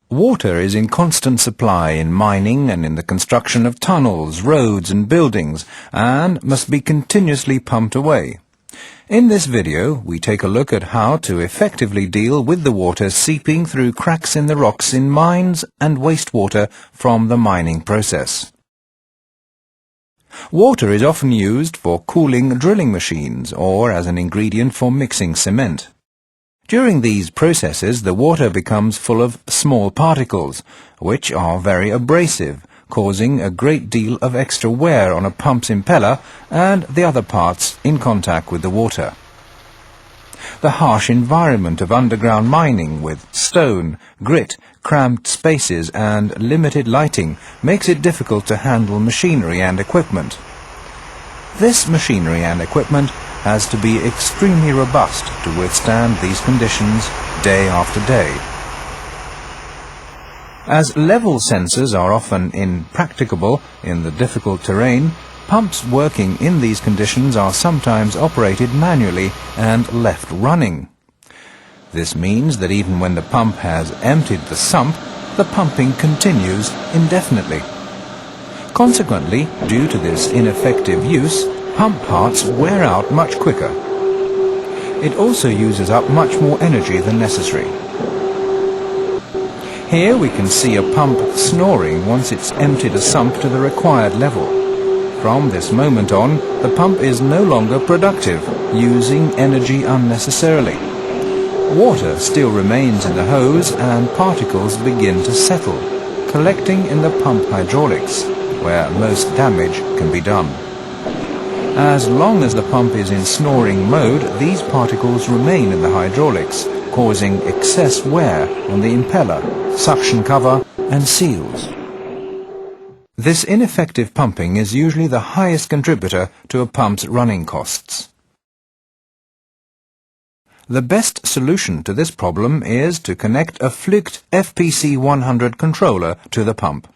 Water is in constant supply in mining and in the construction of tunnels, roads and buildings, and must be continuously pumped away. In this video, we take a look at how to effectively deal with the water seeping through cracks in the rocks in mines and wastewater from the mining process. Water is often used for cooling drilling machines or as an ingredient for mixing cement. During these processes, the water becomes full of small particles, which are very abrasive, causing a great deal of extra wear on a pump's impeller and the other parts in contact with the water. The harsh environment of underground mining with stone, grit, cramped spaces and limited lighting makes it difficult to handle machinery and equipment. This machinery and equipment has to be extremely robust to withstand these conditions day after day. As level sensors are often impracticable in the difficult terrain, pumps working in these conditions are sometimes operated manually and left running. This means that even when the pump has emptied the sump, the pumping continues indefinitely. Consequently, due to this ineffective use, pump parts wear out much quicker. It also uses up much more energy than necessary. Here we can see a pump snoring once it's emptied a sump to the required level. From this moment on, the pump is no longer productive, using energy unnecessarily. Water still remains in the hose and particles begin to settle, collecting in the pump hydraulics, where most damage can be done. As long as the pump is in snoring mode, these particles remain in the hydraulics, causing excess wear on the impeller, suction cover and seals. This ineffective pumping is usually the highest contributor to a pump's running costs. The best solution to this problem is to connect a fluked FPC100 controller to the pump.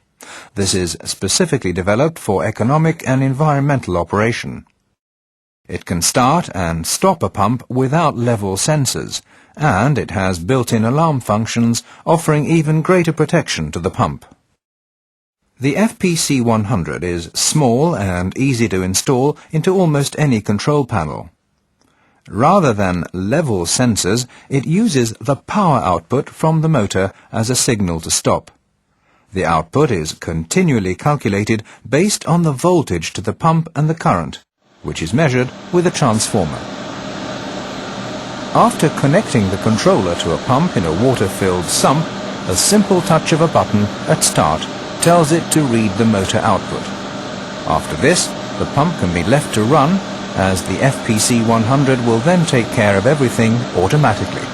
This is specifically developed for economic and environmental operation. It can start and stop a pump without level sensors, and it has built-in alarm functions offering even greater protection to the pump. The FPC100 is small and easy to install into almost any control panel. Rather than level sensors, it uses the power output from the motor as a signal to stop. The output is continually calculated based on the voltage to the pump and the current, which is measured with a transformer. After connecting the controller to a pump in a water-filled sump, a simple touch of a button at start tells it to read the motor output. After this, the pump can be left to run, as the FPC100 will then take care of everything automatically.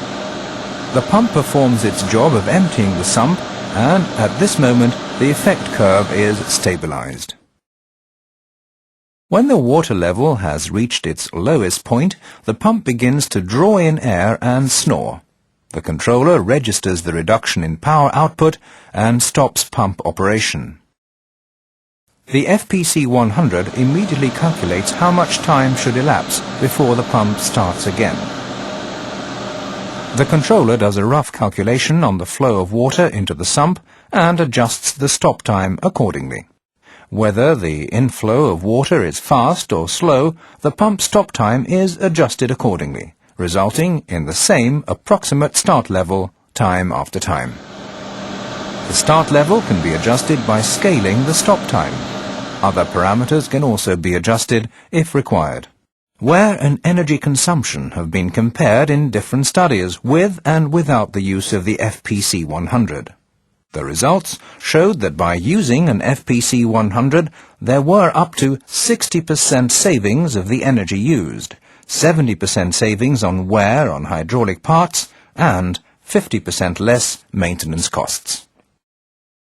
The pump performs its job of emptying the sump, and at this moment the effect curve is stabilized. When the water level has reached its lowest point, the pump begins to draw in air and snore. The controller registers the reduction in power output and stops pump operation. The FPC100 immediately calculates how much time should elapse before the pump starts again. The controller does a rough calculation on the flow of water into the sump and adjusts the stop time accordingly. Whether the inflow of water is fast or slow, the pump stop time is adjusted accordingly, resulting in the same approximate start level time after time. The start level can be adjusted by scaling the stop time. Other parameters can also be adjusted if required. Wear and energy consumption have been compared in different studies with and without the use of the FPC100. The results showed that by using an FPC100, there were up to 60% savings of the energy used, 70% savings on wear on hydraulic parts, and 50% less maintenance costs.